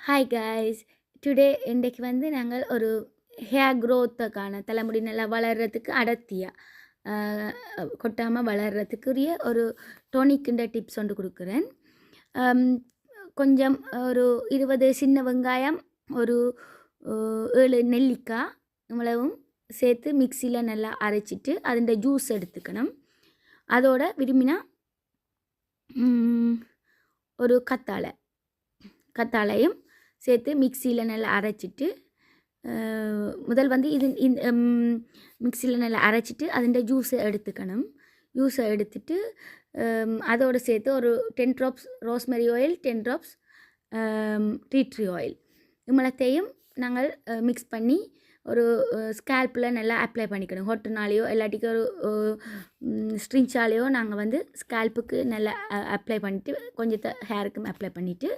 Hi guys. இன்றைக்கு வந்து நாங்கள் ஒரு ஹேர் க்ரோத்துக்கான தலைமுடி நல்லா வளர்கிறதுக்கு அடர்த்தியாக கொட்டாமல் வளர்கிறதுக்குரிய ஒரு டோனிக்குன்ற டிப்ஸ் ஒன்று கொடுக்குறேன். அம், கொஞ்சம் ஒரு 20 சின்ன வெங்காயம், ஒரு 7 நெல்லிக்காய் இவ்வளவும் சேர்த்து மிக்சியில் நல்லா அரைச்சிட்டு அதோட ஜூஸ் எடுத்துக்கணும். அதோட விரும்பினா ஒரு கத்தாழையும் சேர்த்து மிக்சியில் நல்லா அரைச்சிட்டு முதல் வந்து இது மிக்சியில் நல்லா அரைச்சிட்டு அதோட ஜூஸை எடுத்துக்கணும். ஜூஸை எடுத்துட்டு அதோடு சேர்த்து ஒரு 10 drops rosemary oil, 10 drops tea tree oil இவ்வளத்தையும் நாங்கள் மிக்ஸ் பண்ணி ஒரு ஸ்கேல்பில் நல்லா அப்ளை பண்ணிக்கணும். ஹொட்டுனாலேயோ இல்லாட்டிக்கு ஒரு ஸ்ட்ரிங்ஸாலேயோ நாங்கள் வந்து ஸ்கேல்புக்கு நல்லா அப்ளை பண்ணிவிட்டு கொஞ்சம் ஹேருக்கும் அப்ளை பண்ணிவிட்டு